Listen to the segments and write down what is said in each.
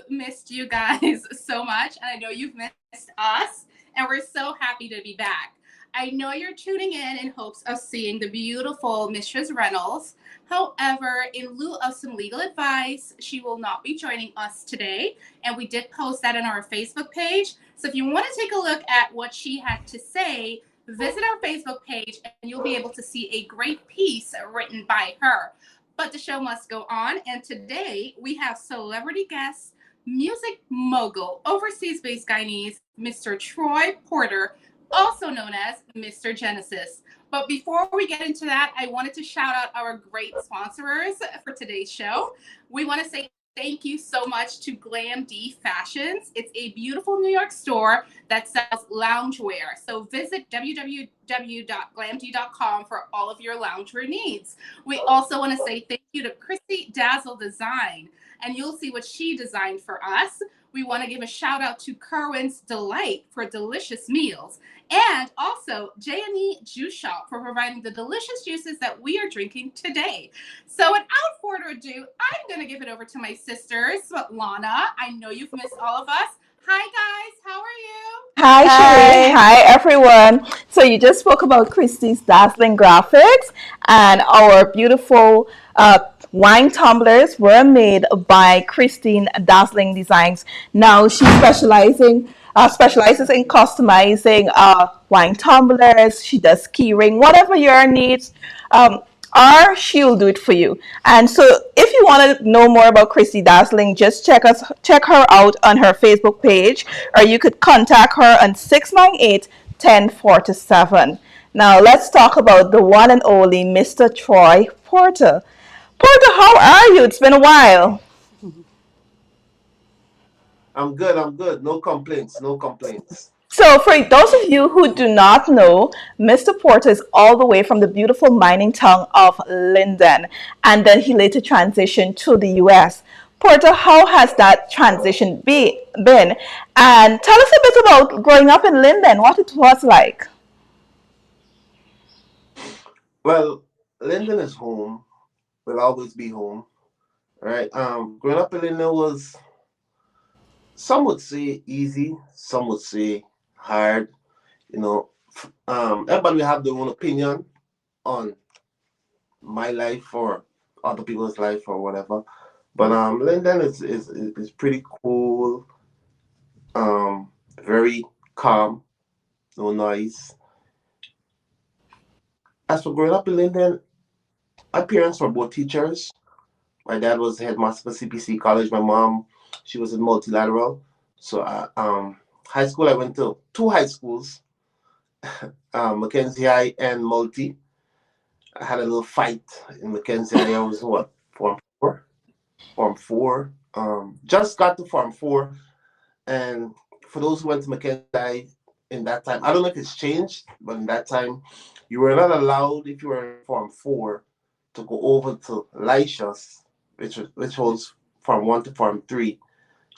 missed you guys so much, and I know you've missed us, and we're so happy to be back. I know you're tuning in hopes of seeing the beautiful Mistress Reynolds. However, in lieu of some legal advice, she will not be joining us today, and we did post that on our Facebook page. So if you want to take a look at what she had to say, visit our Facebook page and you'll be able to see a great piece written by her. But the show must go on, and today we have celebrity guest, music mogul, overseas based Guyanese, Mr. Troy Porter, also known as Mr. Gennesiz. But before we get into that, I wanted to shout out our great sponsors for today's show. We want to say thank you so much to Glam D Fashions. It's a beautiful New York store that sells loungewear. So visit www.glamd.com for all of your loungewear needs. We also want to say thank you to Chrissy Dazzle Design, and you'll see what she designed for us. We want to give a shout out to Kerwin's Delight for delicious meals, and also J&E Juice Shop for providing the delicious juices that we are drinking today. So without further ado, I'm going to give it over to my sisters. Lana, I know you've missed all of us. Hi guys, how are you? Hi, Sheree. Hi. Hi, everyone. So you just spoke about Christie's dazzling graphics, and our beautiful wine tumblers were made by Christine Dazzling Designs. Now she specializes in customizing wine tumblers. She does keyring, whatever your needs. Um, or she'll do it for you. And so if you want to know more about Christy Dazzling, just check her out on her Facebook page, or you could contact her on 698-1047. Now let's talk about the one and only Mr. Troy Porter. Porter, how are you? It's been a while. I'm good. I'm good. No complaints. No complaints. So, for those of you who do not know, Mr. Porter is all the way from the beautiful mining town of Linden, and then he later transitioned to the US. Porter, how has that transition been? And tell us a bit about growing up in Linden, what it was like. Well, Linden is home. Will always be home. Right. Growing up in Linden was, some would say easy, some would say hard. You know, everybody have their own opinion on my life or other people's life or whatever. But Linden is pretty cool. Very calm, no noise. As for growing up in Linden, my parents were both teachers. My dad was the headmaster for CPC College. My mom, she was in multilateral. So, high school, I went to two high schools, Mackenzie High and Multi. I had a little fight in Mackenzie High. I was what, Form 4? Form 4. Just got to Form 4. And for those who went to Mackenzie High in that time, I don't know if it's changed, but in that time, you were not allowed, if you were in Form 4, to go over to Lyshas, which was Form 1 to Form 3.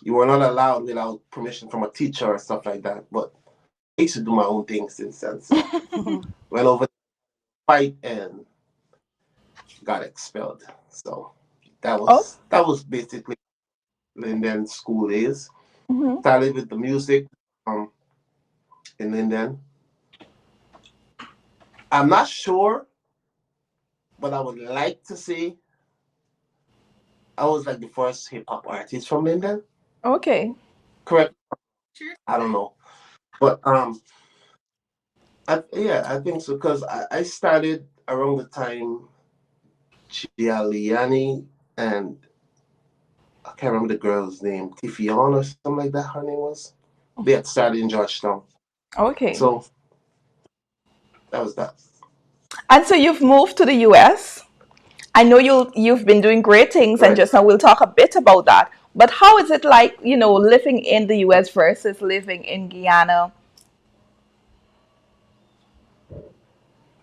You were not allowed without permission from a teacher or stuff like that. But I used to do my own thing since then. So went over to fight and got expelled. So that Oh, was that was basically Linden school days. mhm. Started with the music um, in Linden. I'm not sure, but I would like to say I was like the first hip hop artist from Linden. Okay. Correct? Sure. I don't know, but yeah, I think so because I started around the time Giuliani and I can't remember the girl's name, Tifion or something like that. Her name was. They had started in Georgetown, Okay. so that was that. And so you've moved to the US. I know you've been doing great things, and Right. just now we'll talk a bit about that. But how is it like, living in the US versus living in Guyana?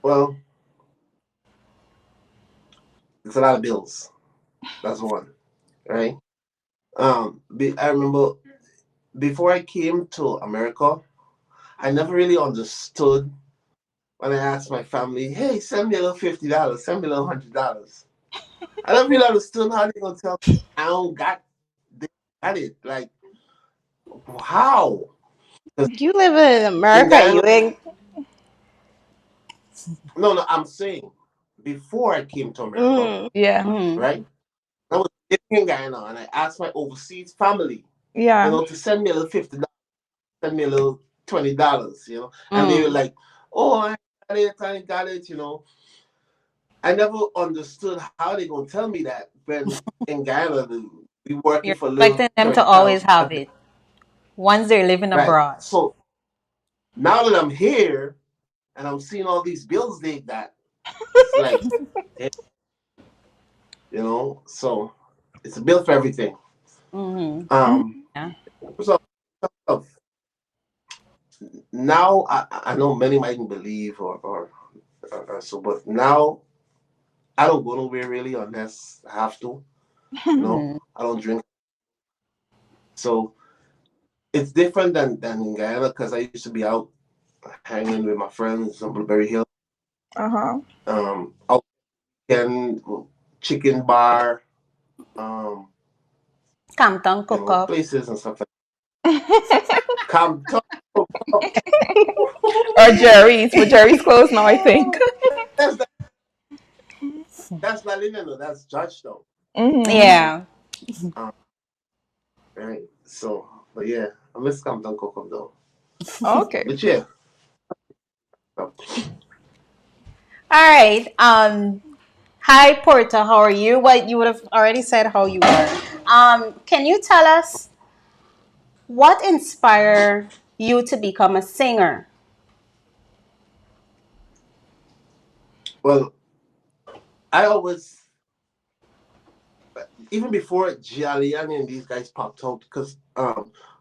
Well, it's a lot of bills. That's one, right? I remember before I came to America, I never really understood when I asked my family, "Hey, send me a little $50, send me a little $100." I never really understood how they gonna tell me I don't got this. at it. Like, how? Because You live in in America. Guyana, You ain't. no, no, I'm saying before I came to America, Mm, Yeah. mm, right? I was living in Guyana and I asked my overseas family, Yeah. to send me a little $50, send me a little $20, and they were mm. like, "Oh, I got it." I never understood how they gonna tell me that when in Guyana we working You're for a little expecting them to always 30,000 a have day, it once they're living right? abroad. So now that I'm here and I'm seeing all these bills they got, it's like, eh, so it's a bill for everything. Mm-hmm. Um, Yeah. so now I know many mightn't believe or so, but now I don't go nowhere really unless I have to. Mm-hmm. I don't drink, so it's different than in Guyana because I used to be out hanging with my friends on Blueberry Hill. Uh-huh. Out weekend, chicken bar, um, Campton cook up. places and stuff like Compton. Or Jerry's, but Jerry's closed now, I think. That's that, that's not Linden though. That's Georgetown. Mm-hmm. Yeah. Um, right. So, but yeah, I miss Compton Cook Up though. Okay. But yeah, so, All right. Hi, Porter. How are you? Well, you would have already said how you were. Can you tell us what inspired you to become a singer? well, I always even before Giuliani and these guys popped out, because I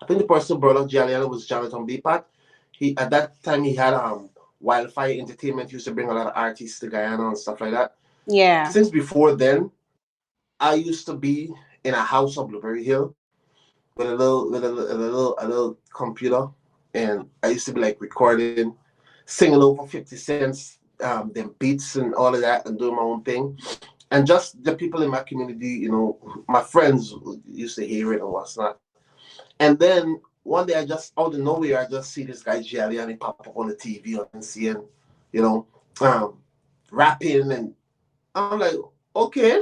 think the person who brought up Giuliani was Jonathan Bipat. He at that time he had Wildfire Entertainment used to bring a lot of artists to Guyana and stuff like that. Yeah. Since before then, I used to be in a house on Blueberry Hill with a little computer, and I used to be like recording, singing over 50 Cents, them beats and all of that, and doing my own thing. And just the people in my community, my friends used to hear it and what's not. And then one day, I just out of nowhere, I just see this guy Jelly and he pop up on the TV on NCN, you know, um, rapping, and I'm like, okay,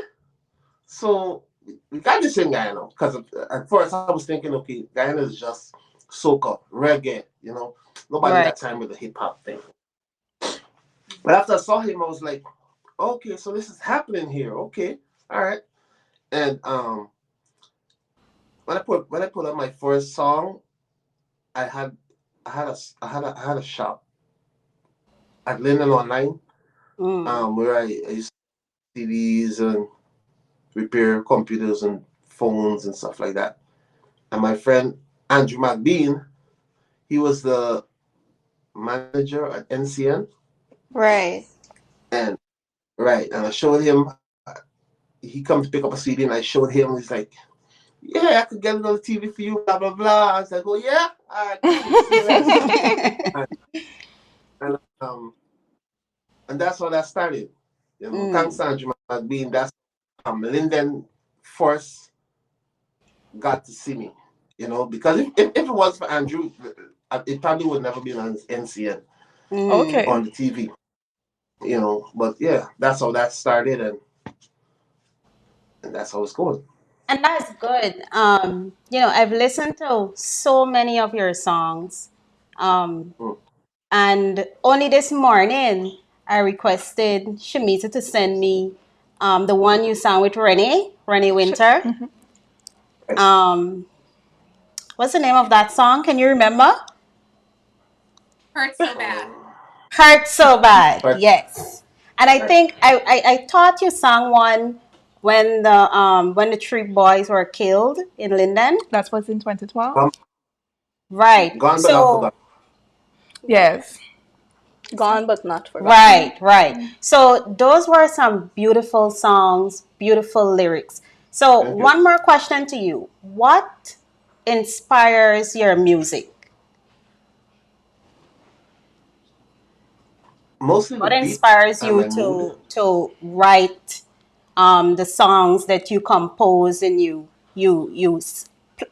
so we got this in Guyana because at first I was thinking, okay, Guyana is just soca, reggae, nobody Right. got time with the hip hop thing. But after I saw him, I was like, okay, so this is happening here. Okay, all right. And when I put on my first song, I had I had a shop at Linden Online, Mm. where I used to CDs and repair computers and phones and stuff like that. And my friend Andrew McBean, he was the manager at NCN, right. and right, and I showed him. He come to pick up a CD, and I showed him. He's like, "Yeah, I could get it on the TV for you." Blah blah blah. I was like, "Oh yeah, all right, cool, say less." And, and that's how that started. Thanks Mm. to Andrew McBean, that's Linden first got to see me. Because if it was for Andrew, it probably would never be on NCN Mm. Okay. on the TV. But yeah, that's how that started, and that's how it's going. And that's good. I've listened to so many of your songs. Um, Mm. and only this morning, I requested Shamita to send me the one you sang with Renee Winter. Right. Um, what's the name of that song? Can you remember? Hurts so bad. Um, Hurt So Bad. but Yes. And I right. think I thought you sang one when the three boys were killed in Linden. That was in 2012. Gone, Right. gone but not So forgotten. Yes. Gone but not forgotten. right, right. So those were some beautiful songs, beautiful lyrics. So Thank you. one more question to you. What inspires your music? Mostly the What beat inspires and you my mood. to write the songs that you compose and you use?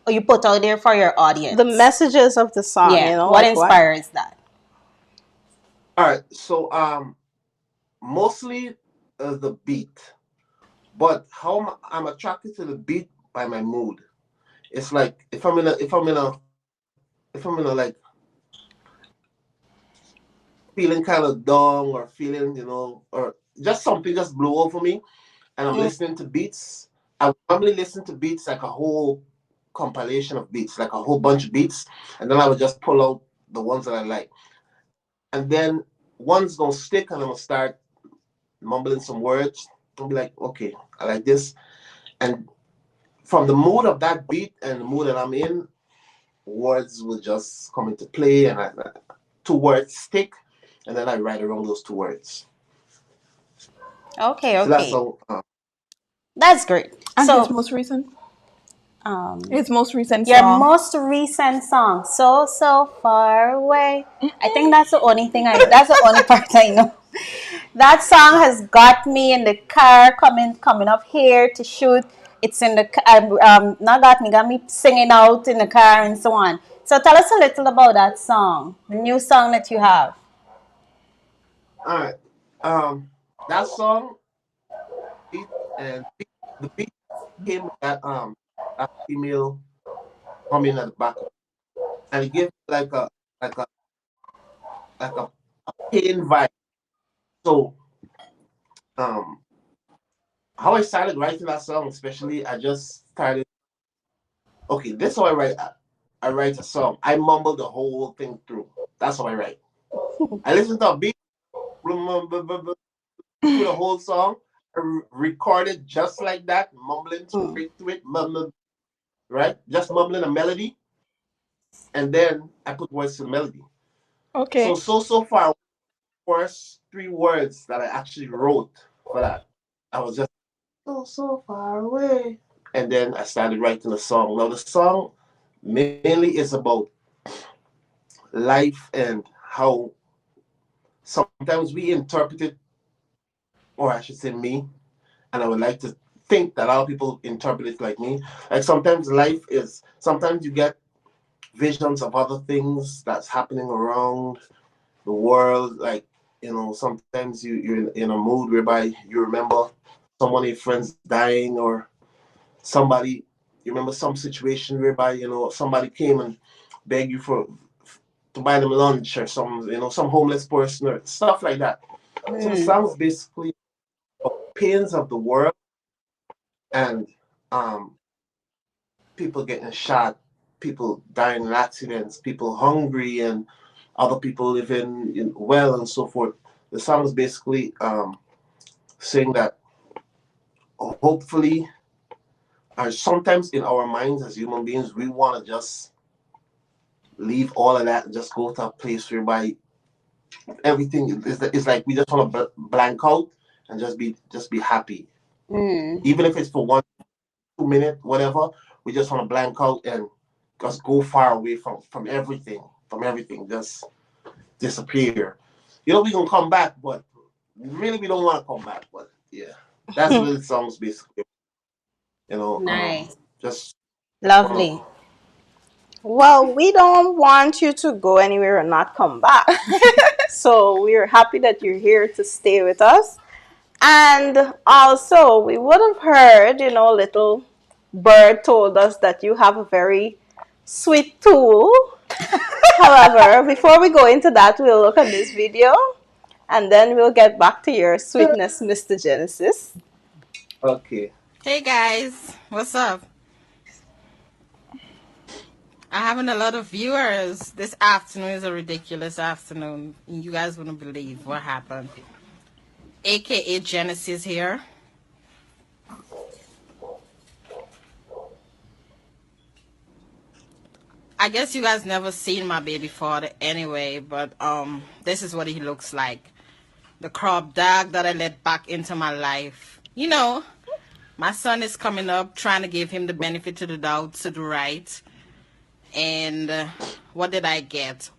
you put out there for your audience? The messages of the song, Yeah. What like what? inspires that? All right. So mostly the beat, but how I'm attracted to the beat by my mood. It's like if I'm in a like feeling kind of down or feeling, or just something just blew over me, and I'm listening to beats. I would normally listen to beats like a whole compilation of beats, like a whole bunch of beats, and then I would just pull out the ones that I like. And then one's gonna stick, and I'm gonna start mumbling some words. I'll be like, okay, I like this. And from the mood of that beat and the mood that I'm in, words will just come into play, and two words stick, and then I write around those two words. Okay, So that's okay. how. That's great. And his So, most recent, um, his most recent your song. most recent song, So Far Away. I think that's the only that's the only part I know. That song has got me in the car coming up here to shoot. It's in the not got me singing out in the car and so on. So tell us a little about that song, the new song that you have. All right. That song, beat and the beat came with that female humming at the back, and it gave me like a like a pain vibe. So um, how I started writing that song, especially, I just started. Okay, this is how I write. I write a song. I mumble the whole thing through. That's how I write. I listen to a beat through the whole song. I record it just like that, mumbling Mm. straight to it, right? Just mumbling a melody, and then I put words to the melody. Okay. So far, first three words that I actually wrote for that, I was just so far away, and then I started writing a song. Now the song mainly is about life and how sometimes we interpret it, or I should say me, and I would like to think that a lot of people interpret it like me. Like sometimes life is, sometimes you get visions of other things that's happening around the world. Like, sometimes you're in a mood whereby you remember someone of your friends dying, or somebody, you remember some situation whereby, somebody came and begged you for to buy them lunch, or some homeless person or stuff like that. So the Mm. song is basically pains of the world, and um, people getting shot, people dying in accidents, people hungry, and other people living well and so forth. The song is basically saying that hopefully, or sometimes in our minds as human beings, we want to just leave all of that and just go to a place whereby everything is like we just want to blank out and just be happy, Mm. even if it's for 1 2 minute, whatever. We just want to blank out and just go far away from everything, just disappear. We can come back, but really we don't want to come back. But yeah, that's what the song's basically. Nice. Just want Lovely. to. Well, we don't want you to go anywhere and not come back. So we're happy that you're here to stay with us. And also, we would have heard, little bird told us that you have a very sweet tool. However, before we go into that, we'll look at this video and then we'll get back to your sweetness, Mr. Genesis. Okay. Hey guys, what's up? I'm having a lot of viewers. This afternoon is a ridiculous afternoon. You guys wouldn't believe what happened. a.k.a. Genesis here. I guess you guys never seen my baby father anyway, but this is what he looks like. The crop dog that I let back into my life. My son is coming up, trying to give him the benefit of the doubt to do right. And what did I get?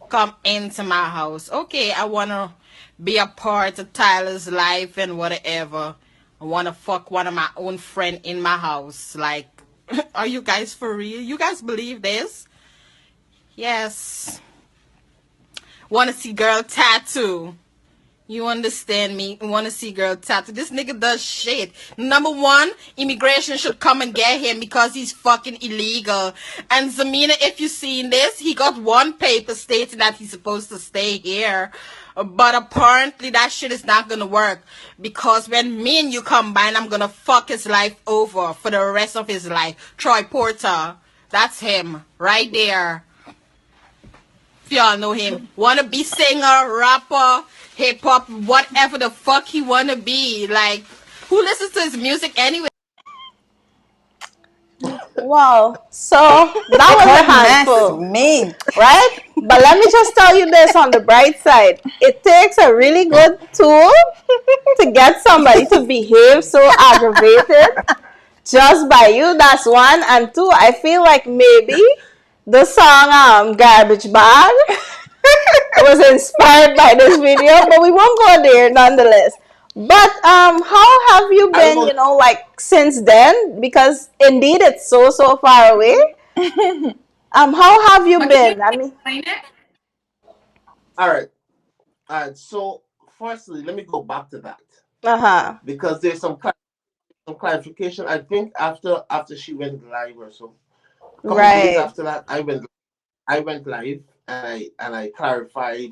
Come into my house. Okay, I want to be a part of Tyler's life and whatever. I want to fuck one of my own friend in my house. Like, Are you guys for real? You guys believe this? Yes. Want to see girl tattoo? You understand me? Want to see girl tattoo? This nigga does shit. Number one, immigration should come and get him because he's fucking illegal. And Zamina, if you seen this, he got one paper stating that he's supposed to stay here. But apparently that shit is not gonna work because when me and you combine, I'm gonna fuck his life over for the rest of his life. Troy Porter, that's him right there. If y'all know him, wanna be singer, rapper, hip hop, whatever the fuck he wanna be. Like, who listens to his music anyway? Well, so that was a Goodness handful, me. right? But let me just tell you this on the bright side. It takes a really good tool to get somebody to behave so aggravated just by you. That's one. And two, I feel like maybe the song Garbage Bag was inspired by this video, but we won't go there nonetheless. But how have you I don't been, know. like since then? Because indeed it's so far away. How have you But can you been? I mean, explain it? All right. All right. So, firstly, let me go back to that uh-huh. because there's some clarification. I think after she went live or so, a couple of days Right. after that, I went live and I clarified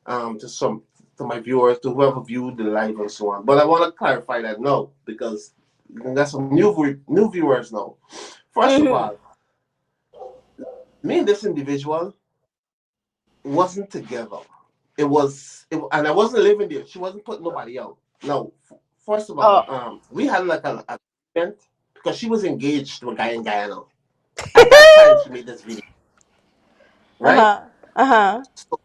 to my viewers, to whoever viewed the live and so on. But I want to clarify that now because there's some new viewers now. First of Mm-hmm. all, me and this individual wasn't together. And I wasn't living there. She wasn't putting nobody out. No, first of all, Oh. we had like a event because she was engaged to a guy in Guyana. At that time, she made this video, right? Uh-huh. Uh-huh. So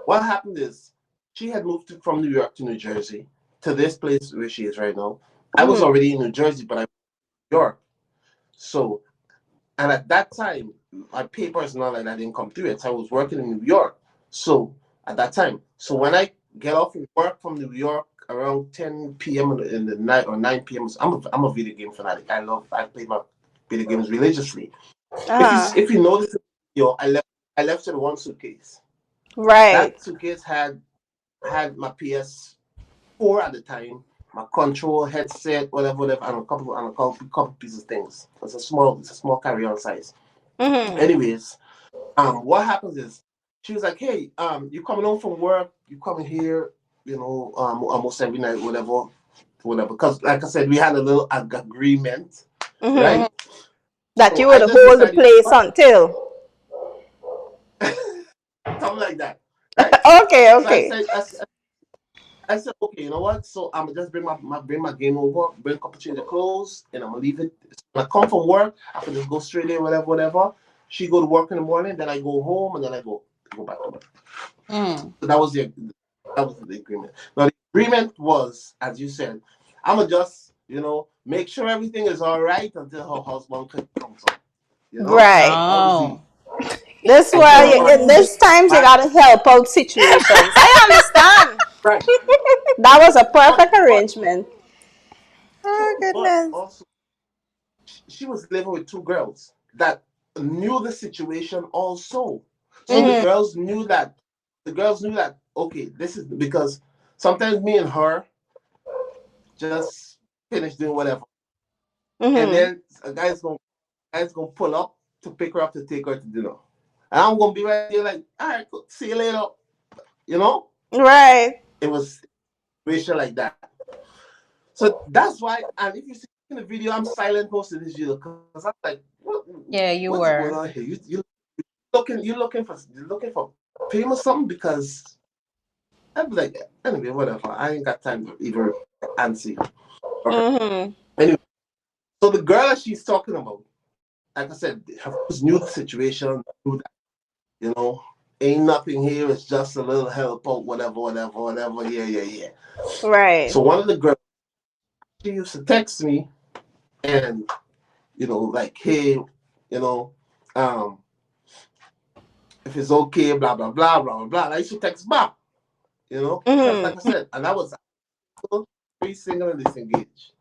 what happened is she had moved from New York to New Jersey to this place where she is right now. I was Mm-hmm. already in New Jersey, but I was in New York. So, and at that time, my papers and all that didn't come through yet. So I was working in New York. So at that time, so when I get off of work from New York around 10 p.m. in the night or 9 p.m., I'm a video game fanatic. I play my video games religiously. If you Uh-huh. if you notice, I left with one suitcase. Right. That suitcase had my PS4 at the time, my control headset, whatever, and a couple pieces of things. It's a small carry-on size. Mm-hmm. Anyways, what happens is she was like, "Hey, you coming home from work? You coming here? Almost every night, whatever." Because, like I said, we had a little agreement, Mm-hmm. right? That So you I would just hold the decided, place until. something like that, right? Okay, So I okay. said, I said, okay, you know what? So I'm gonna just bring my game over, bring a couple change of clothes, and I'm gonna leave it. When I come from work, I can just go straight in, whatever. She go to work in the morning, then I go home, and then I go back to work. Mm. So that was the agreement. Now the agreement was, as you said, I'm gonna just make sure everything is all right until her husband comes home. Right. That was Oh. the This why in agreement. this times you Right. gotta help out situations. I understand. Right. That was a But perfect but arrangement. Oh, but goodness. also she was living with two girls that knew the situation also. So the Mm-hmm. girls knew that okay, this is because sometimes me and her just finish doing whatever. And Mm-hmm. then a guy's gonna pull up to pick her up to take her to dinner. And I'm gonna be right there like, all right, cool, see you later. You know? Right. It was racial like that. So that's why, and if you see in the video, I'm silent most of this video because I'm like, Yeah, what you is going on were. here? You looking for fame or something? Because I'm like, anyway, whatever. I ain't got time to even answer you. Okay. Mm-hmm. Anyway, so the girl that she's talking about, like I said, her friends knew the situation, knew that, ain't nothing here. It's just a little help out, whatever. Yeah, yeah, yeah. Right. So one of the girls, she used to text me and like, hey, you know, um, if it's okay, blah blah blah blah blah blah. And I used to text back, because like I Mm-hmm. said, and I was very single and disengaged.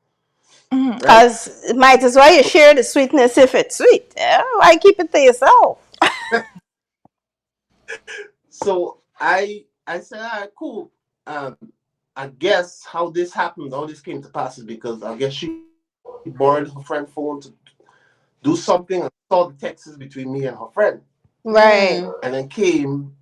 right? Because might as well you share the sweetness if it's sweet. Yeah? Why keep it to yourself? So I said, all right, cool. I guess how this happened, how this came to pass is because I guess she borrowed her friend's phone to do something and saw the texts between me and her friend. Right. And then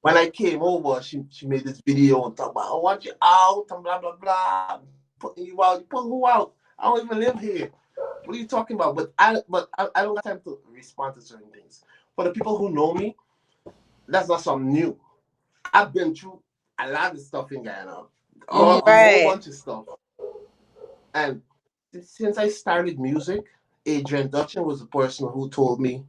when I came over, she made this video and talk about, I want you out and blah blah blah. Putting you out, you put who out? I don't even live here. What are you talking about? I don't got time to respond to certain things. For the people who know me, that's not something new. I've been through a lot of stuff in Guyana, a whole Right. bunch of stuff. And since I started music, Adrian Dutchin was the person who told me,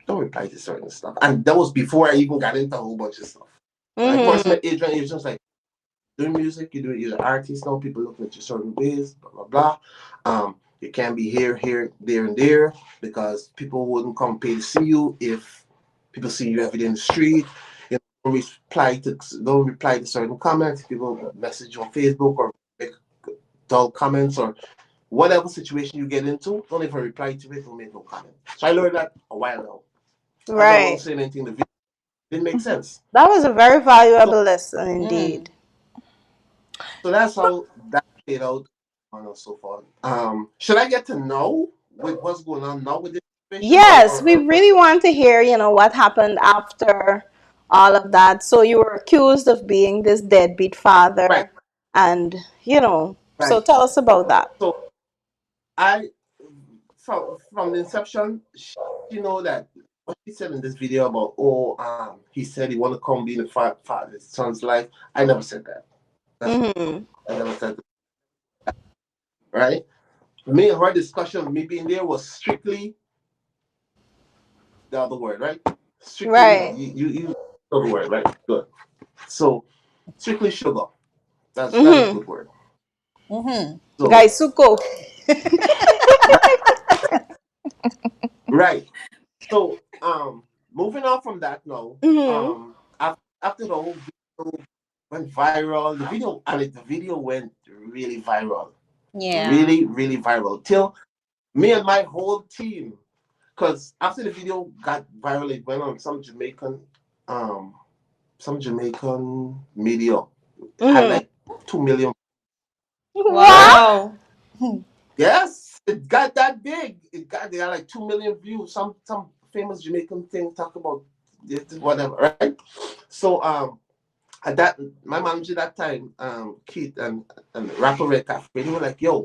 don't reply to certain stuff. And that was before I even got into a whole bunch of stuff. When I first Mm-hmm. met Adrian, he was just like, doing music, you're an artist now, people looking at you certain ways, blah, blah, blah. You can't be here, there, and there because people wouldn't come pay to see you if people see you every day in the street. You don't reply to certain comments. People message you on Facebook or make dull comments or whatever situation you get into, don't even reply to it, don't make no comment. So I learned that a while ago. As I wasn't Right. saying anything, the video didn't make sense. That was a very So valuable lesson indeed. so that's how that played out and so forth. Should I get to know with what's going on now with this situation Yes, we really want to hear, what happened after all of that. So you were accused of being this deadbeat right, father, and, so right. tell us about that. So I from the inception, she know that what she said in this video about he said he want to come be in the father's son's life. I never said that. That's Mm-hmm. I never said that, right? Me and her discussion, me being there was strictly the other word, right? Strictly Right. you know the word, right? Good. So strictly sugar. That's a Mm-hmm. good word. Mm-hmm. So Guys, Suko. right, right. So moving on from that now, Mm-hmm. after the whole video went viral, the video went really viral. Yeah. Really, really viral. Till me and my whole team, because after the video got viral, it went on um some Jamaican media. It had Mm-hmm. like 2 million. Right? What? Wow. Yes, it got that big. They got like 2 million views. Some famous Jamaican thing talk about this whatever, right? So at that my manager that time, Keith and Rapper Red Cafe, they were like, yo,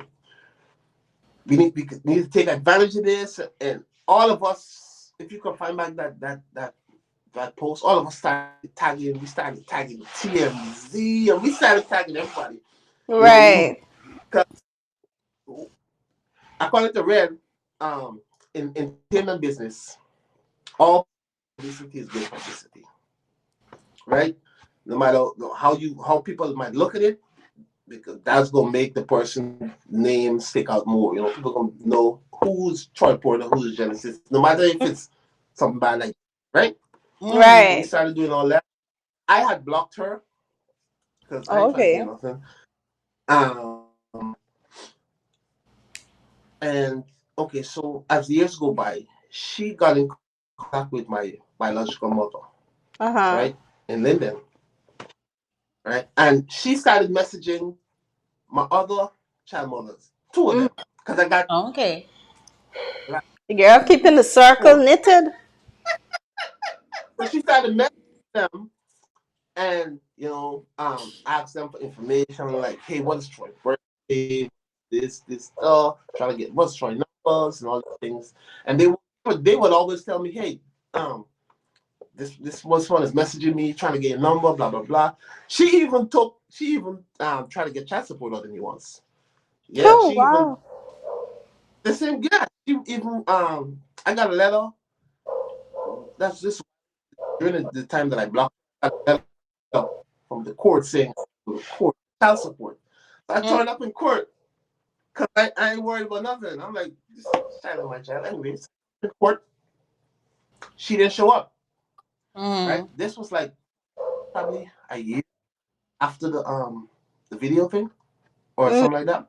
we need to take advantage of this, and all of us, if you can find back that post, all of us started tagging. We started tagging TMZ, and we started tagging everybody. You know, Right. because according to Red, in entertainment business, all publicity is good publicity, right? No matter how people might look at it, because that's gonna make the person's name stick out more. You know, people gonna know who's Troy Porter, who's Genesis, no matter if it's something bad like right. Mm. So we Right. started doing all that. I had blocked her because I ain't trying to hear Okay. nothing. Um, and okay, so as the years go by, she got in contact with my biological mother, Uh-huh. right, in Linden, right, and she started messaging my other child mothers, two of Mm. them, because I got Okay. right. The girl keeping the circle So, knitted. so she started messaging them and ask them for information like, hey, what is Troy's birthday? This trying to get what's Troy numbers and all these things. And they would always tell me, hey, this one is messaging me, trying to get your number, blah blah blah. She even tried to get chat support out of me once. Yeah, Oh, she even wow. the same yeah, she even I got a letter. That's this during the time that I blocked. I got a letter from the court saying to the court child support. So I Mm. turned up in court because I ain't worried about nothing. I'm like, this child is my child. Anyways, in court, she didn't show up. Right. Mm. This was like probably a year after the video thing or Mm. something like that.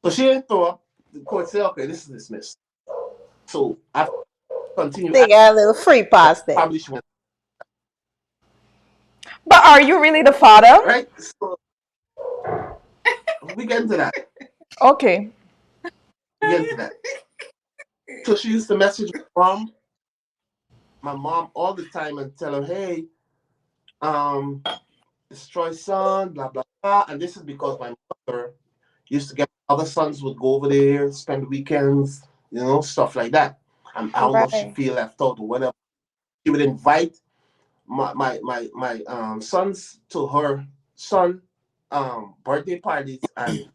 So she didn't throw up. The court said, okay, this is dismissed. So after continue, They got a little free pass then. probably she went But are you really the father? right. So we get into that. Okay. We get into that. So she used to message my mom all the time and tell her, hey, um, destroy son, blah blah blah. And this is because my mother used to get other sons would go over there, spend weekends, stuff like that. And I don't know if she Right. feel left out or whatever. She would invite my sons to her son birthday parties, and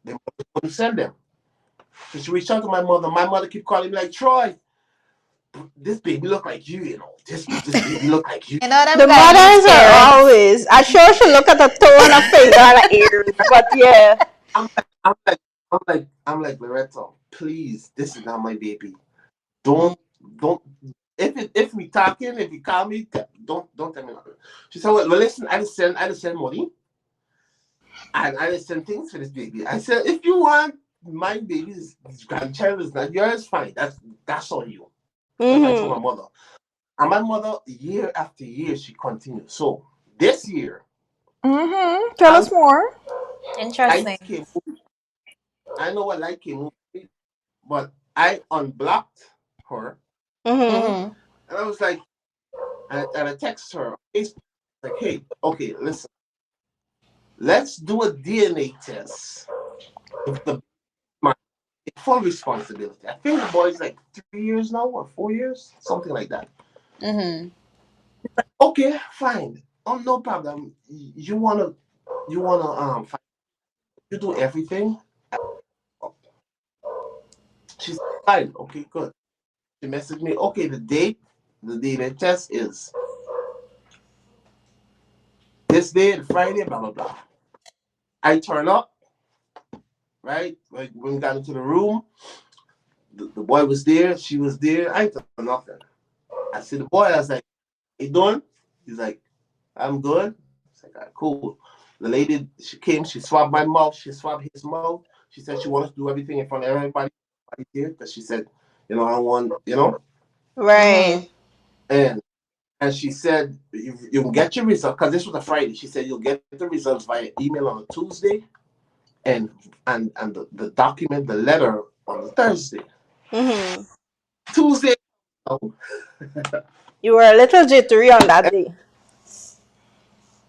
they wouldn't send them. So she reached out to my mother. My mother keep calling me like, Troy, this baby look like you, this baby look like you. You know them The Guyanese mothers are parents. always. I sure should look at the toe and a finger and a ears, but yeah. I'm like, I'm like, I'm like, Loretta, please, this is not my baby. Don't. If we talking, if you call me, don't tell me nothing. She said, well, listen, I just send money, and I just send things for this baby. I said, if you want my baby's grandchild is not yours, fine. That's on you. That's what I told my Mm-hmm. mother. And my mother, year after year, she continued. So this year, Mm-hmm. Tell I us more. Interesting. lights came. I know what light came over, but I unblocked her, Mm-hmm. Mm-hmm. and I was like, and I text her on Facebook, like, hey, okay, listen, let's do a DNA test. If the my full responsibility. I think the boy's like 3 years now or 4 years, something like that. Mm-hmm. Okay, fine. Oh, no problem. You wanna you do everything. She's fine. Okay, good. She messaged me. Okay, the DNA test is this day, the Friday, blah blah blah. I turn up, right? Like when we got into the room, the boy was there, she was there. I ain't done nothing. I see the boy. I was like, "You doing?" He's like, "I'm good." It's like, "All right, cool." The lady, she came, she swabbed my mouth, she swabbed his mouth. She said she wanted to do everything in front of everybody there because she said, I don't want, Right. Mm-hmm. and she said you can get your result because this was a Friday. She said you'll get the results via email on a Tuesday, and the document, the letter on the Thursday. Mm-hmm. Tuesday, You were a little jittery on that day.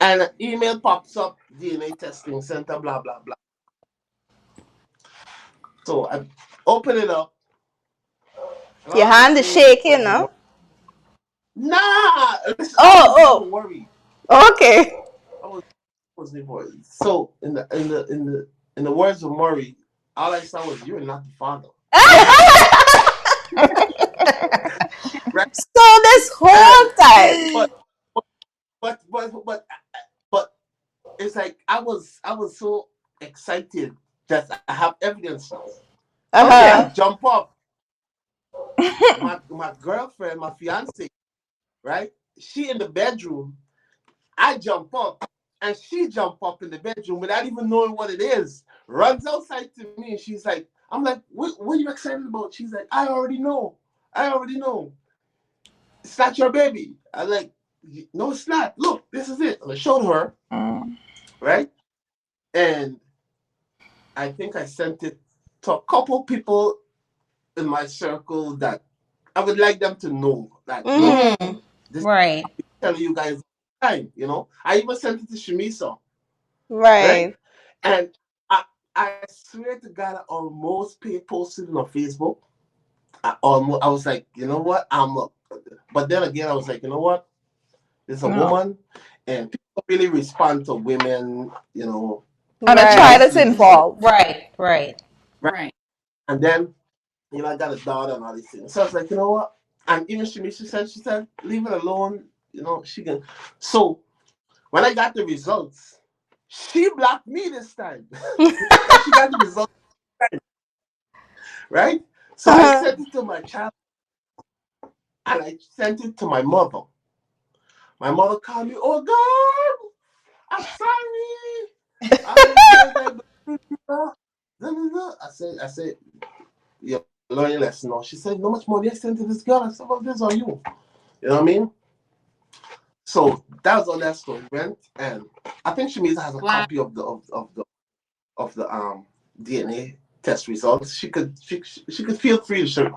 and an email pops up, DNA testing center, blah blah blah. So I open it up, and Your all I'm hand is seeing is shaking, words of huh? worry. Nah, listen, I was even Oh, worried. oh. Okay. I was even worried. So in the words of Murray, all I saw was you're not the father, right? So this whole And time. but but it's like I was so excited that I have evidence now. So I Uh-huh. Okay. jump up. My girlfriend, my fiance, right? She in the bedroom. I jump up, and she jump up in the bedroom without even knowing what it is. Runs outside to me, and she's like, "I'm like, what are you excited about?" She's like, "I already know. I already know. It's not your baby." I'm like, "No, it's not. Look, this is it." And I showed her, Mm. right? And I think I sent it to a couple people in my circle that I would like them to know that look, Mm-hmm. Mm-hmm. this is Right. telling you guys all the time. I even sent it to Shamisa, right? Right. And I swear to God, I almost posted it on Facebook. I was like, you know what? But then again, I was like, you know what? There's a No. woman, and people really respond to women, And a child Right. is nicely. So, involved. Right. Right. right. Right. And then, I got a daughter and all these things. So I was like, you know what? And even she said, leave it alone. She can. So when I got the results, she blocked me this time because she got the results, right? So I Uh-huh. sent it to my child, and I sent it to my mother. My mother called me, oh God, I'm sorry. All these years I believed you. I said, you're learning your lesson now. She said, how much money I sent to this girl? I said, well, this are you. You know what I mean? So that was all that story went, and I think Shamisa has a Wow. copy of the DNA test results. She could feel free to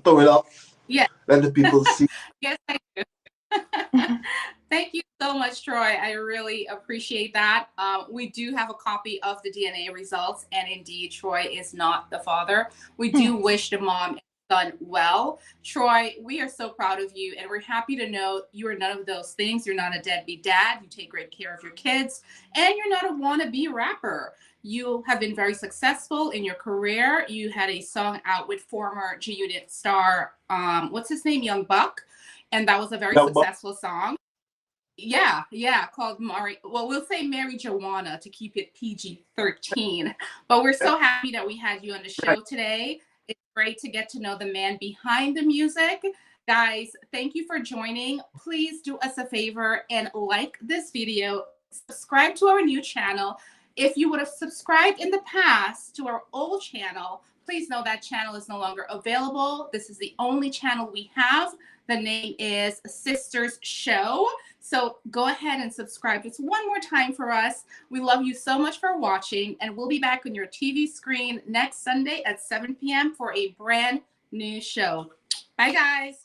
throw it up, Yeah. let the people see. Yes, I do. Thank you so much, Troy. I really appreciate that. We do have a copy of the DNA results, and indeed, Troy is not the father. We do wish the mom and son well. Troy, we are so proud of you, and we're happy to know you are none of those things. You're not a deadbeat dad. You take great care of your kids, and you're not a wannabe rapper. You have been very successful in your career. You had a song out with former G Unit star, what's his name, Young Buck, and that was a very Young Buck. successful song. Yeah, called Mari. Well, we'll say Mary Joanna to keep it PG-13. But we're so happy that we had you on the show today. It's great to get to know the man behind the music. Guys, thank you for joining. Please do us a favor and like this video. Subscribe to our new channel. If you would have subscribed in the past to our old channel, please know that channel is no longer available. This is the only channel we have. The name is Sisters Show. So go ahead and subscribe just one more time for us. We love you so much for watching, and we'll be back on your TV screen next Sunday at 7 p.m. for a brand new show. Bye, guys.